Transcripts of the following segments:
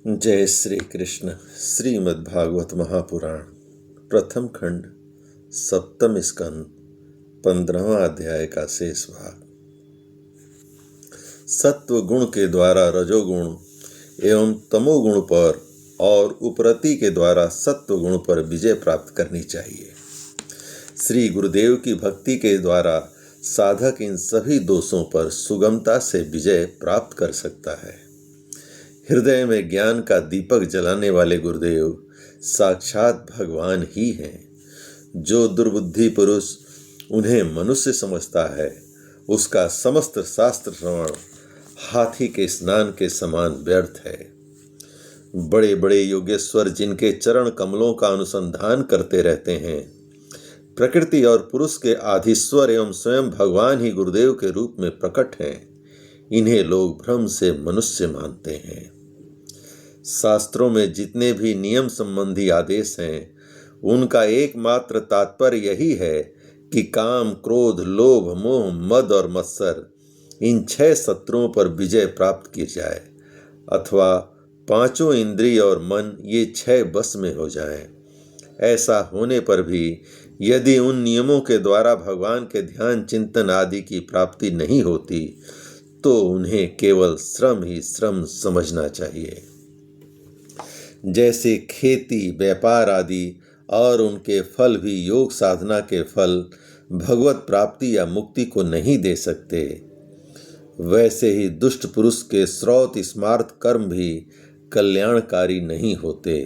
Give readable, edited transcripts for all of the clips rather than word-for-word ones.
जय श्री कृष्ण। श्रीमद्भागवत महापुराण प्रथम खंड सप्तम स्कंद 15वां अध्याय का शेष भाग। सत्व गुण के द्वारा रजोगुण एवं तमोगुण पर और उपरति के द्वारा सत्व गुण पर विजय प्राप्त करनी चाहिए। श्री गुरुदेव की भक्ति के द्वारा साधक इन सभी दोषों पर सुगमता से विजय प्राप्त कर सकता है। हृदय में ज्ञान का दीपक जलाने वाले गुरुदेव साक्षात भगवान ही हैं। जो दुर्बुद्धि पुरुष उन्हें मनुष्य समझता है, उसका समस्त शास्त्र श्रवण हाथी के स्नान के समान व्यर्थ है। बड़े बड़े योगेश्वर जिनके चरण कमलों का अनुसंधान करते रहते हैं, प्रकृति और पुरुष के आधीश्वर एवं स्वयं भगवान ही गुरुदेव के रूप में प्रकट हैं, इन्हें लोग भ्रम से मनुष्य मानते हैं। शास्त्रों में जितने भी नियम संबंधी आदेश हैं, उनका एकमात्र तात्पर्य यही है कि काम, क्रोध, लोभ, मोह, मद और मत्सर इन 6 शत्रुओं पर विजय प्राप्त की जाए, अथवा 5 इंद्रिय और मन ये 6 बस में हो जाएं। ऐसा होने पर भी यदि उन नियमों के द्वारा भगवान के ध्यान, चिंतन आदि की प्राप्ति नहीं होती, तो उन्हें केवल श्रम ही श्रम समझना चाहिए। जैसे खेती, व्यापार आदि और उनके फल भी योग साधना के फल भगवत प्राप्ति या मुक्ति को नहीं दे सकते, वैसे ही दुष्ट पुरुष के श्रौत स्मार्त कर्म भी कल्याणकारी नहीं होते,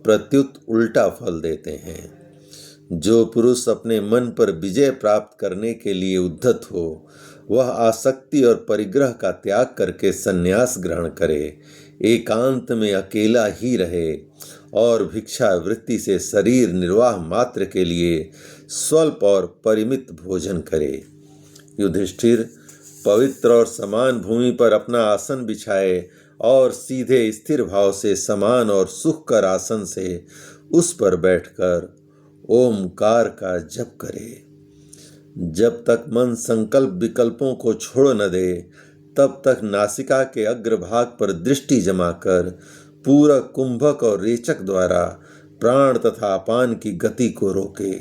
प्रत्युत उल्टा फल देते हैं। जो पुरुष अपने मन पर विजय प्राप्त करने के लिए उद्यत हो, वह आसक्ति और परिग्रह का त्याग करके संन्यास ग्रहण करे, एकांत में अकेला ही रहे और भिक्षा वृत्ति से शरीर निर्वाह मात्र के लिए स्वल्प और परिमित भोजन करे। युधिष्ठिर पवित्र और समान भूमि पर अपना आसन बिछाए और सीधे स्थिर भाव से समान और सुखकर आसन से उस पर बैठकर ओमकार का जप करे। जब तक मन संकल्प विकल्पों को छोड़ न दे, तब तक नासिका के अग्रभाग पर दृष्टि जमाकर पूरक, कुंभक और रेचक द्वारा प्राण तथा अपान की गति को रोके।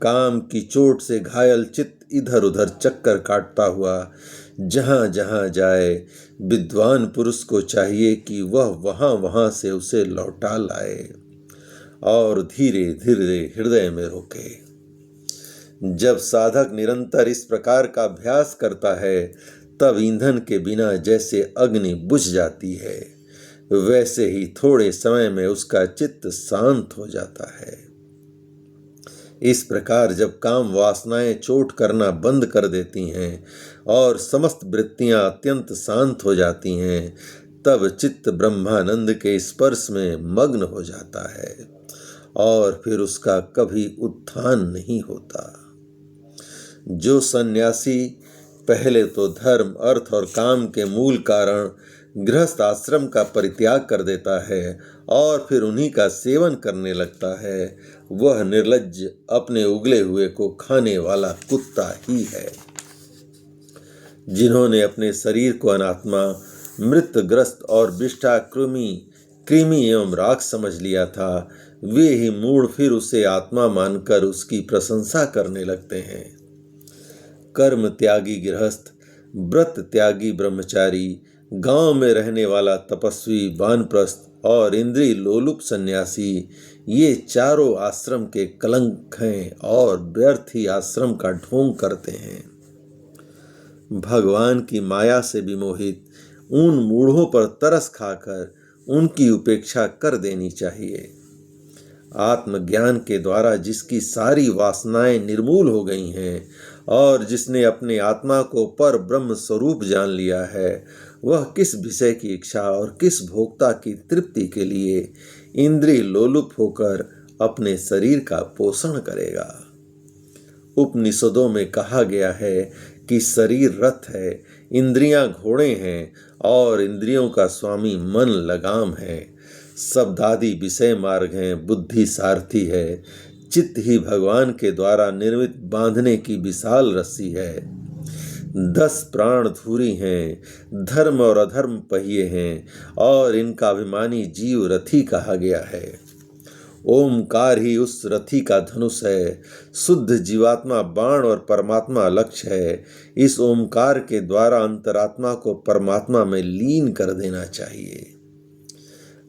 काम की चोट से घायल चित्त इधर उधर चक्कर काटता हुआ जहां जहां जाए, विद्वान पुरुष को चाहिए कि वह वहां से उसे लौटा लाए और धीरे धीरे हृदय में रोके। जब साधक निरंतर इस प्रकार का अभ्यास करता है, तब ईंधन के बिना जैसे अग्नि बुझ जाती है, वैसे ही थोड़े समय में उसका चित्त शांत हो जाता है। इस प्रकार जब काम वासनाएं चोट करना बंद कर देती हैं और समस्त वृत्तियां अत्यंत शांत हो जाती हैं, तब चित्त ब्रह्मानंद के स्पर्श में मग्न हो जाता है और फिर उसका कभी उत्थान नहीं होता। जो सन्यासी पहले तो धर्म, अर्थ और काम के मूल कारण गृहस्थ आश्रम का परित्याग कर देता है और फिर उन्हीं का सेवन करने लगता है, वह निर्लज्ज, अपने उगले हुए को खाने वाला कुत्ता ही है। जिन्होंने अपने शरीर को अनात्मा, मृतग्रस्त और विष्ठा, कृमि एवं राख समझ लिया था, वे ही मूढ़ फिर उसे आत्मा मानकर उसकी प्रशंसा करने लगते हैं। कर्म त्यागी गृहस्थ, व्रत त्यागी ब्रह्मचारी, गांव में रहने वाला तपस्वी वानप्रस्थ और इंद्रिय लोलुप सन्यासी, ये चारों आश्रम के कलंक हैं और व्यर्थ ही आश्रम का ढोंग करते हैं। भगवान की माया से विमोहित उन मूढ़ों पर तरस खाकर उनकी उपेक्षा कर देनी चाहिए। आत्मज्ञान के द्वारा जिसकी सारी वासनाएं निर्मूल हो गई हैं और जिसने अपने आत्मा को पर ब्रह्म स्वरूप जान लिया है, वह किस विषय की इच्छा और किस भोक्ता की तृप्ति के लिए इंद्रिय लोलुप होकर अपने शरीर का पोषण करेगा। उपनिषदों में कहा गया है कि शरीर रथ है, इंद्रियां घोड़े हैं और इंद्रियों का स्वामी मन लगाम है। शब्दादि विषय मार्ग हैं, बुद्धि सारथी है, चित्त ही भगवान के द्वारा निर्मित बांधने की विशाल रस्सी है। 10 प्राण धुरी हैं, धर्म और अधर्म पहिए हैं, और इनका अभिमानी जीव रथी कहा गया है। ओमकार ही उस रथी का धनुष है। शुद्ध जीवात्मा बाण और परमात्मा लक्ष्य है। इस ओमकार के द्वारा अंतरात्मा को परमात्मा में लीन कर देना चाहिए।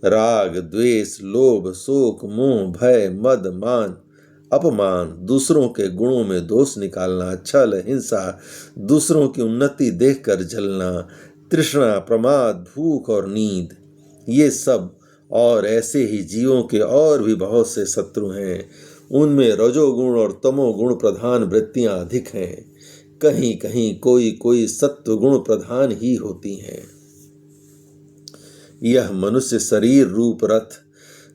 राग, द्वेष, लोभ, शोक, मोह, भय, मद, मान, अपमान, दूसरों के गुणों में दोष निकालना, छल, हिंसा, दूसरों की उन्नति देखकर जलना, तृष्णा, प्रमाद, भूख और नींद, ये सब और ऐसे ही जीवों के और भी बहुत से शत्रु हैं। उनमें रजोगुण और तमोगुण प्रधान वृत्तियां अधिक हैं। कहीं कहीं कोई कोई सत्वगुण प्रधान ही होती हैं। यह मनुष्य शरीर रूप रथ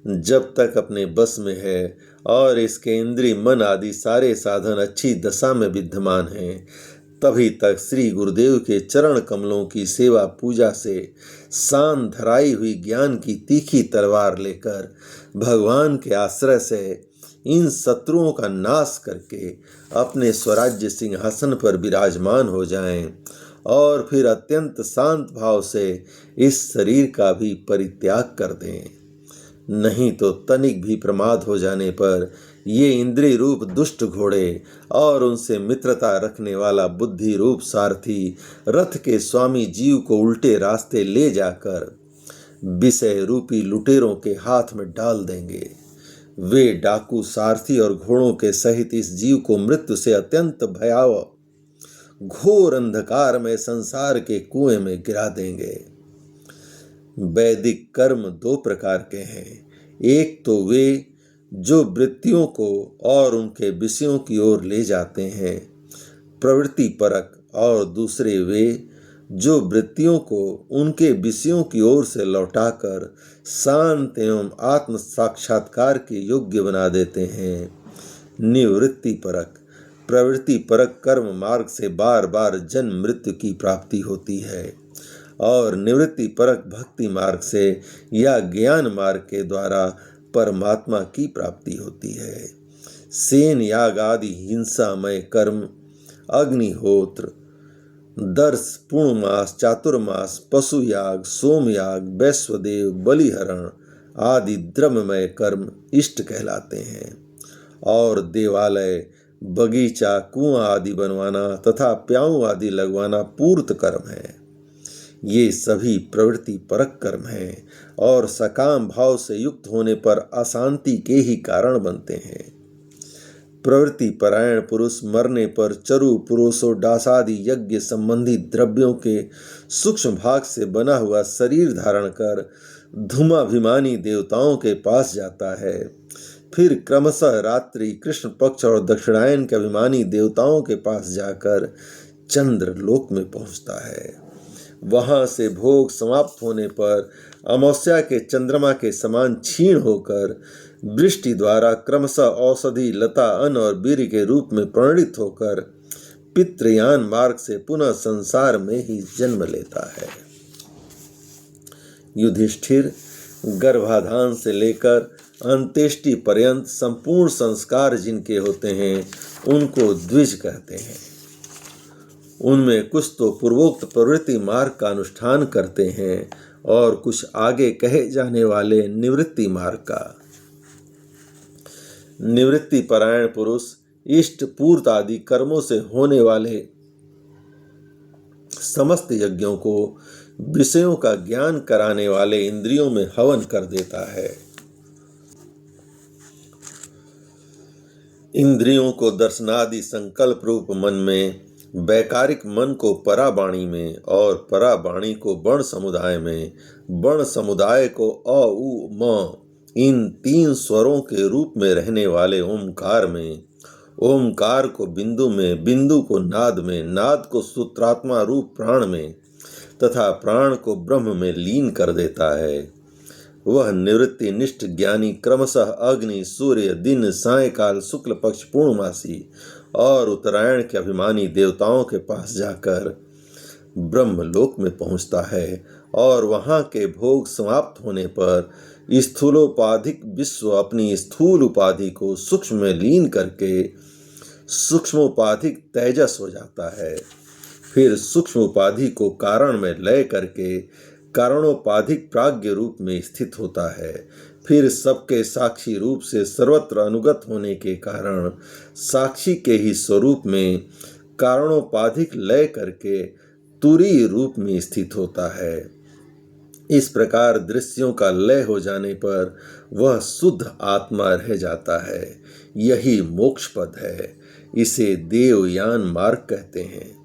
जब तक अपने बस में है और इसके इंद्रिय, मन आदि सारे साधन अच्छी दशा में विद्यमान हैं, तभी तक श्री गुरुदेव के चरण कमलों की सेवा पूजा से शान धराई हुई ज्ञान की तीखी तलवार लेकर भगवान के आश्रय से इन शत्रुओं का नाश करके अपने स्वराज्य सिंहासन पर विराजमान हो जाएं और फिर अत्यंत शांत भाव से इस शरीर का भी परित्याग कर दें। नहीं तो तनिक भी प्रमाद हो जाने पर ये इंद्रिय रूप दुष्ट घोड़े और उनसे मित्रता रखने वाला बुद्धि रूप सारथी रथ के स्वामी जीव को उल्टे रास्ते ले जाकर विषय रूपी लुटेरों के हाथ में डाल देंगे। वे डाकू सारथी और घोड़ों के सहित इस जीव को मृत्यु से अत्यंत भयावह घोर अंधकार में संसार के कुएं में गिरा देंगे। वैदिक कर्म 2 प्रकार के हैं। एक तो वे जो वृत्तियों को और उनके विषयों की ओर ले जाते हैं, प्रवृत्ति परक, और दूसरे वे जो वृत्तियों को उनके विषयों की ओर से लौटाकर शांत एवं आत्म साक्षात्कार के योग्य बना देते हैं। निवृत्ति परक, प्रवृत्ति परक कर्म मार्ग से बार बार जन्म मृत्यु की प्राप्ति होती है और निवृत्ति परक भक्ति मार्ग से या ज्ञान मार्ग के द्वारा परमात्मा की प्राप्ति होती है। सेन याग आदि हिंसामय कर्म, अग्निहोत्र, दर्श, पूर्णमास, चातुर्मास, पशु याग, सोमयाग, वैश्वदेव, बलिहरण आदि द्रव्यमय कर्म इष्ट कहलाते हैं और देवालय, बगीचा, कुआं आदि बनवाना तथा प्याऊ आदि लगवाना पूर्त कर्म है। ये सभी प्रवृत्ति परक कर्म हैं और सकाम भाव से युक्त होने पर अशांति के ही कारण बनते हैं। प्रवृत्ति परायण पुरुष मरने पर चरु, पुरुषोडासादि यज्ञ संबंधी द्रव्यों के सूक्ष्म भाग से बना हुआ शरीर धारण कर धूमाभिमानी देवताओं के पास जाता है। फिर क्रमशः रात्रि, कृष्ण पक्ष और दक्षिणायन के अभिमानी देवताओं के पास जाकर चंद्र लोक में पहुंचता है। वहां से भोग समाप्त होने पर अमावस्या के चंद्रमा के समान क्षीण होकर वृष्टि द्वारा क्रमशः औषधि, लता, अन्न और वीर्य के रूप में परिणित होकर पितृयान मार्ग से पुनः संसार में ही जन्म लेता है। युधिष्ठिर, गर्भाधान से लेकर अंत्येष्टि पर्यंत संपूर्ण संस्कार जिनके होते हैं उनको द्विज कहते हैं। उनमें कुछ तो पूर्वोक्त प्रवृत्ति मार्ग का अनुष्ठान करते हैं और कुछ आगे कहे जाने वाले निवृत्ति मार्ग का। निवृत्ति परायण पुरुष इष्ट पूर्त आदि कर्मों से होने वाले समस्त यज्ञों को विषयों का ज्ञान कराने वाले इंद्रियों में हवन कर देता है। इंद्रियों को दर्शनादि संकल्प रूप मन में, वैकारिक मन को पराबाणी में और पराबाणी को बण समुदाय में, बण समुदाय को अ उ म, इन 3 स्वरों के रूप में रहने वाले ओमकार में, ओमकार को बिंदु में, बिंदु को नाद में, नाद को सूत्रात्मा रूप प्राण में तथा प्राण को ब्रह्म में लीन कर देता है। वह निवृत्ति निष्ठ ज्ञानी क्रमशः अग्नि, सूर्य, दिन, सायकाल, शुक्ल पक्ष, पूर्णमासी और उत्तरायण के अभिमानी देवताओं के पास जाकर ब्रह्मलोक में पहुंचता है और वहां के भोग समाप्त होने पर स्थूलोपाधिक विश्व अपनी स्थूल उपाधि को सूक्ष्म में लीन करके सूक्ष्मोपाधिक तेजस हो जाता है। फिर सूक्ष्म उपाधि को कारण में लय करके कारणोपाधिक प्राज्ञ रूप में स्थित होता है। फिर सबके साक्षी रूप से सर्वत्र अनुगत होने के कारण साक्षी के ही स्वरूप में कारणोपाधिक लय करके तुरीय रूप में स्थित होता है। इस प्रकार दृश्यों का लय हो जाने पर वह शुद्ध आत्मा रह जाता है। यही मोक्ष पद है। इसे देवयान मार्ग कहते हैं।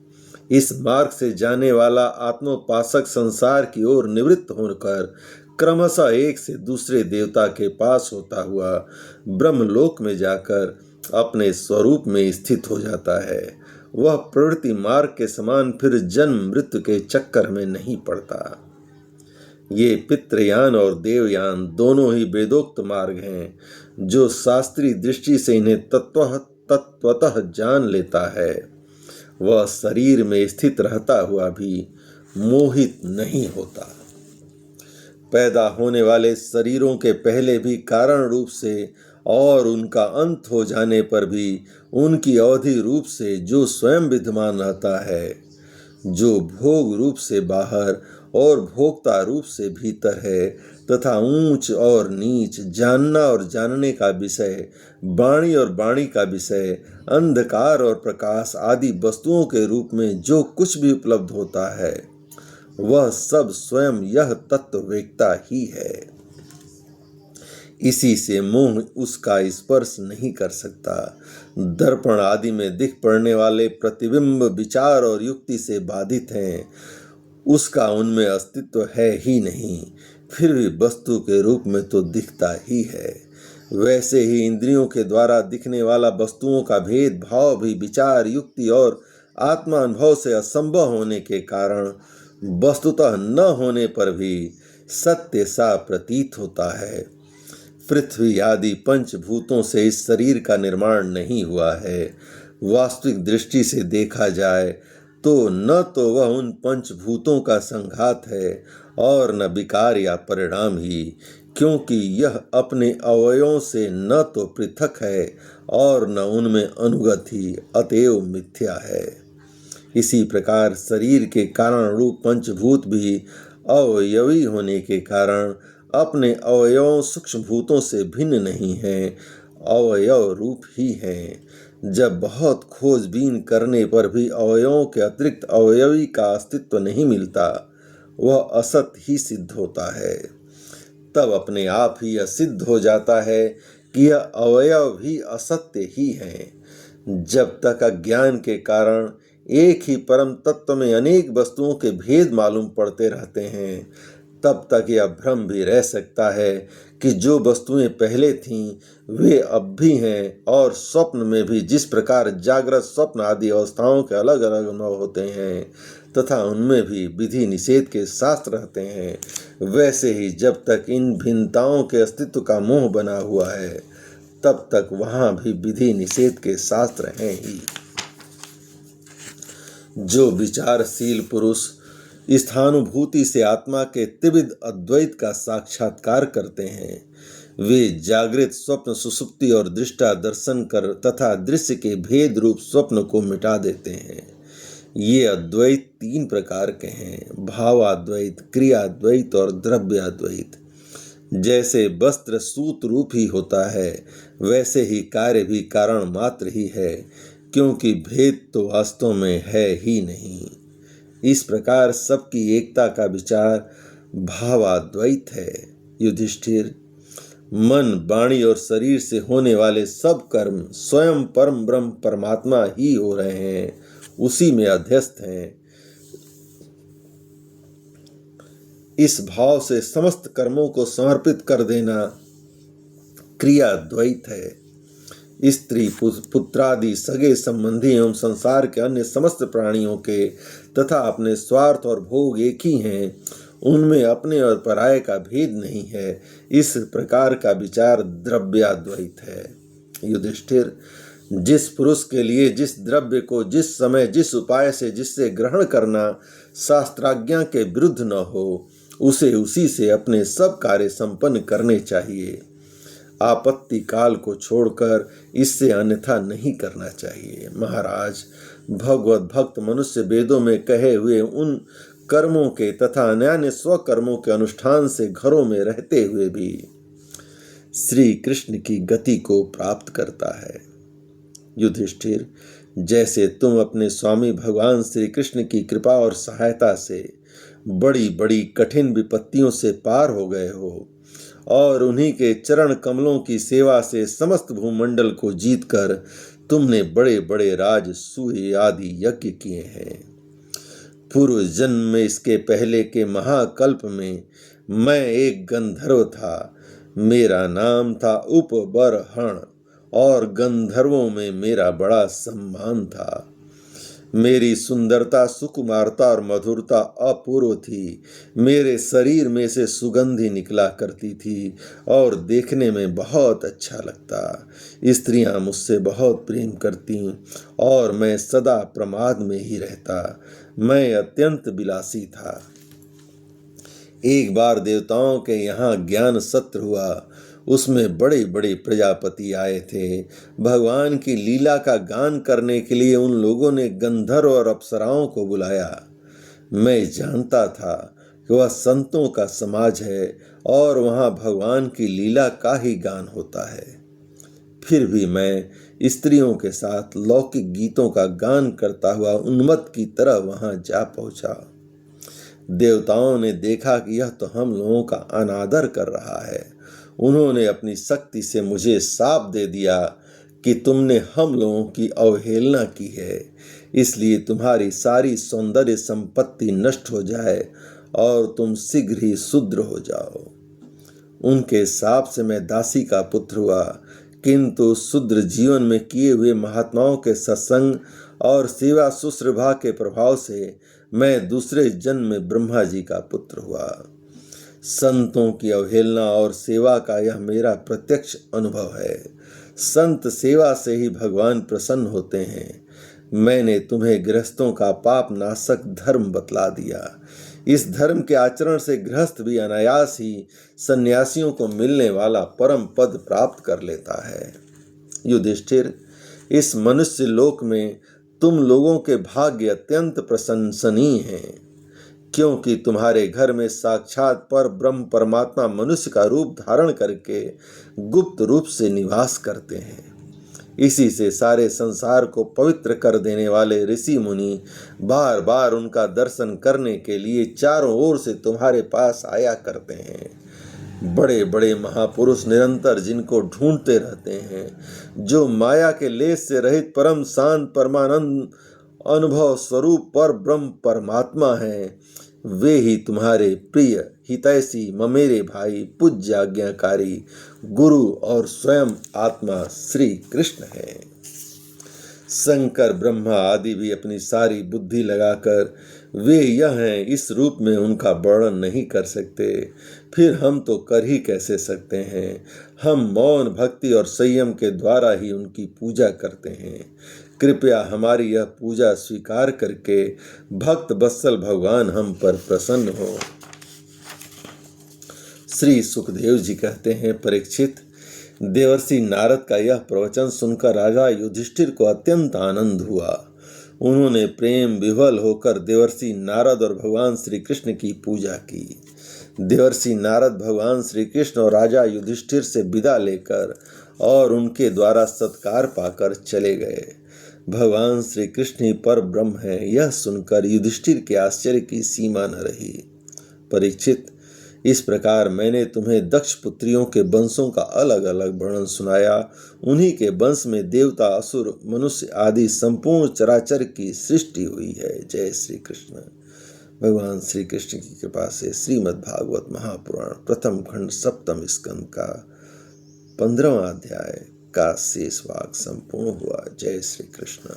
इस मार्ग से जाने वाला आत्मोपासक संसार की ओर निवृत्त होकर क्रमशः एक से दूसरे देवता के पास होता हुआ ब्रह्मलोक में जाकर अपने स्वरूप में स्थित हो जाता है। वह प्रवृत्ति मार्ग के समान फिर जन्म मृत्यु के चक्कर में नहीं पड़ता। ये पितृयान और देवयान दोनों ही वेदोक्त मार्ग हैं। जो शास्त्रीय दृष्टि से इन्हें तत्वतः जान लेता है वह शरीर में स्थित रहता हुआ भी मोहित नहीं होता। पैदा होने वाले शरीरों के पहले भी कारण रूप से और उनका अंत हो जाने पर भी उनकी अवधि रूप से जो स्वयं विद्यमान रहता है, जो भोग रूप से बाहर और भोक्ता रूप से भीतर है तथा ऊंच और नीच, जानना और जानने का विषय, वाणी और वाणी का विषय, अंधकार और प्रकाश आदि वस्तुओं के रूप में जो कुछ भी उपलब्ध होता है वह सब स्वयं यह तत्ववेत्ता ही है। इसी से मोह उसका स्पर्श नहीं कर सकता। दर्पण आदि में दिख पड़ने वाले प्रतिबिंब विचार और युक्ति से बाधित हैं। उसका उनमें अस्तित्व है ही नहीं, फिर भी वस्तु के रूप में तो दिखता ही है। वैसे ही इंद्रियों के द्वारा दिखने वाला वस्तुओं का भेद भाव भी विचार, युक्ति और आत्मानुभव से असंभव होने के कारण वस्तुतः न होने पर भी सत्य सा प्रतीत होता है। पृथ्वी आदि पंचभूतों से इस शरीर का निर्माण नहीं हुआ है। वास्तविक दृष्टि से देखा जाए तो न तो वह उन पंचभूतों का संघात है और न विकार या परिणाम ही, क्योंकि यह अपने अवयवों से न तो पृथक है और न उनमें अनुगत ही, अतएव मिथ्या है। इसी प्रकार शरीर के कारण रूप पंचभूत भी अवयवी होने के कारण अपने अवयवों सूक्ष्म भूतों से भिन्न नहीं हैं, अवयव रूप ही हैं। जब बहुत खोजबीन करने पर भी अवयवों के अतिरिक्त अवयवी का अस्तित्व नहीं मिलता, वह असत ही सिद्ध होता है। तब अपने आप ही यह सिद्ध हो जाता है कि यह अवयव भी असत्य ही हैं। जब तक अज्ञान के कारण एक ही परम तत्व में अनेक वस्तुओं के भेद मालूम पड़ते रहते हैं, तब तक यह भ्रम भी रह सकता है कि जो वस्तुएं पहले थीं वे अब भी हैं, और स्वप्न में भी जिस प्रकार जागृत, स्वप्न आदि अवस्थाओं के अलग अलग अनुभव होते हैं तथा उनमें भी विधि निषेध के शास्त्र रहते हैं, वैसे ही जब तक इन भिन्नताओं के अस्तित्व का मोह बना हुआ है तब तक वहाँ भी विधि निषेध के शास्त्र हैं ही। जो विचारशील पुरुष स्थानुभूति से आत्मा के त्रिविध अद्वैत का साक्षात्कार करते हैं, वे जागृत, स्वप्न, सुषुप्ति और दृष्टा दर्शन कर तथा दृश्य के भेद रूप स्वप्न को मिटा देते हैं। ये अद्वैत तीन प्रकार के हैं: भावाद्वैत, क्रियाद्वैत और द्रव्याद्वैत। जैसे वस्त्र सूत रूप ही होता है, वैसे ही कार्य भी कारण मात्र ही है, क्योंकि भेद तो वास्तव में है ही नहीं। इस प्रकार सबकी एकता का विचार भावाद्वैत है। युधिष्ठिर, मन, वाणी और शरीर से होने वाले सब कर्म स्वयं परम ब्रह्म परमात्मा ही हो रहे हैं, उसी में अध्यस्त हैं। इस भाव से समस्त कर्मों को समर्पित कर देना क्रियाद्वैत है। स्त्री, पुत्रादि, सगे संबंधी एवं संसार के अन्य समस्त प्राणियों के तथा अपने स्वार्थ और भोग एक ही हैं, उनमें अपने और पराये का भेद नहीं है। इस प्रकार का विचार द्रव्याद्वैत है। युधिष्ठिर, जिस पुरुष के लिए जिस द्रव्य को जिस समय जिस उपाय से जिससे ग्रहण करना शास्त्राज्ञा के विरुद्ध न हो, उसे उसी से अपने सब कार्य संपन्न करने चाहिए। आपत्ति काल को छोड़कर इससे अन्यथा नहीं करना चाहिए। महाराज, भगवत भक्त मनुष्य वेदों में कहे हुए उन कर्मों के तथा अन्य स्वकर्मों के अनुष्ठान से घरों में रहते हुए भी श्री कृष्ण की गति को प्राप्त करता है। युधिष्ठिर, जैसे तुम अपने स्वामी भगवान श्री कृष्ण की कृपा और सहायता से बड़ी बड़ी कठिन विपत्तियों से पार हो गए हो और उन्हीं के चरण कमलों की सेवा से समस्त भूमंडल को जीतकर तुमने बड़े बड़े राजसूय आदि यज्ञ किए हैं। पूर्व जन्म में, इसके पहले के महाकल्प में, मैं एक गंधर्व था। मेरा नाम था उपबरहण और गंधर्वों में मेरा बड़ा सम्मान था। मेरी सुंदरता, सुकुमारता और मधुरता अपूर्व थी। मेरे शरीर में से सुगंधी निकला करती थी और देखने में बहुत अच्छा लगता। स्त्रियां मुझसे बहुत प्रेम करती और मैं सदा प्रमाद में ही रहता। मैं अत्यंत विलासी था। एक बार देवताओं के यहाँ ज्ञान सत्र हुआ। उसमें बड़े बड़े प्रजापति आए थे। भगवान की लीला का गान करने के लिए उन लोगों ने गंधर्व और अप्सराओं को बुलाया। मैं जानता था कि वह संतों का समाज है और वहाँ भगवान की लीला का ही गान होता है। फिर भी मैं स्त्रियों के साथ लौकिक गीतों का गान करता हुआ उन्मत्त की तरह वहाँ जा पहुँचा। देवताओं ने देखा कि यह तो हम लोगों का अनादर कर रहा है। उन्होंने अपनी शक्ति से मुझे शाप दे दिया कि तुमने हम लोगों की अवहेलना की है, इसलिए तुम्हारी सारी सौंदर्य संपत्ति नष्ट हो जाए और तुम शीघ्र ही शूद्र हो जाओ। उनके शाप से मैं दासी का पुत्र हुआ, किंतु शूद्र जीवन में किए हुए महात्माओं के सत्संग और सेवा शुश्रूषा के प्रभाव से मैं दूसरे जन्म में ब्रह्मा जी का पुत्र हुआ। संतों की अवहेलना और सेवा का यह मेरा प्रत्यक्ष अनुभव है। संत सेवा से ही भगवान प्रसन्न होते हैं। मैंने तुम्हें गृहस्थों का पाप नाशक धर्म बतला दिया। इस धर्म के आचरण से गृहस्थ भी अनायास ही सन्यासियों को मिलने वाला परम पद प्राप्त कर लेता है। युधिष्ठिर, इस मनुष्य लोक में तुम लोगों के भाग्य अत्यंत प्रशंसनीय हैं, क्योंकि तुम्हारे घर में साक्षात पर ब्रह्म परमात्मा मनुष्य का रूप धारण करके गुप्त रूप से निवास करते हैं। इसी से सारे संसार को पवित्र कर देने वाले ऋषि मुनि बार बार उनका दर्शन करने के लिए चारों ओर से तुम्हारे पास आया करते हैं। बड़े बड़े महापुरुष निरंतर जिनको ढूंढते रहते हैं, जो माया के लेस से रहित परम शांत परमानंद अनुभव स्वरूप पर ब्रह्म परमात्मा हैं, वे ही तुम्हारे प्रिय हितैषी ममेरे भाई पूज्य आज्ञाकारी गुरु और स्वयं आत्मा श्री कृष्ण है। शंकर ब्रह्मा आदि भी अपनी सारी बुद्धि लगाकर वे यह हैं इस रूप में उनका वर्णन नहीं कर सकते, फिर हम तो कर ही कैसे सकते हैं। हम मौन भक्ति और संयम के द्वारा ही उनकी पूजा करते हैं। कृपया हमारी यह पूजा स्वीकार करके भक्त वत्सल भगवान हम पर प्रसन्न हो। श्री सुखदेव जी कहते हैं, परीक्षित, देवर्षि नारद का यह प्रवचन सुनकर राजा युधिष्ठिर को अत्यंत आनंद हुआ। उन्होंने प्रेम विह्वल होकर देवर्षि नारद और भगवान श्री कृष्ण की पूजा की। देवर्षि नारद भगवान श्री कृष्ण और राजा युधिष्ठिर से विदा लेकर और उनके द्वारा सत्कार पाकर चले गए। भगवान श्री कृष्ण ही पर ब्रह्म है, यह सुनकर युधिष्ठिर के आश्चर्य की सीमा न रही। परीक्षित, इस प्रकार मैंने तुम्हें दक्ष पुत्रियों के वंशों का अलग अलग वर्णन सुनाया। उन्हीं के वंश में देवता, असुर, मनुष्य आदि संपूर्ण चराचर की सृष्टि हुई है। जय श्री कृष्ण। भगवान श्री कृष्ण की कृपा से श्रीमद् भागवत महापुराण प्रथम खंड सप्तम स्कंद का 15वां अध्याय का शेष भाग संपूर्ण हुआ। जय श्री कृष्ण।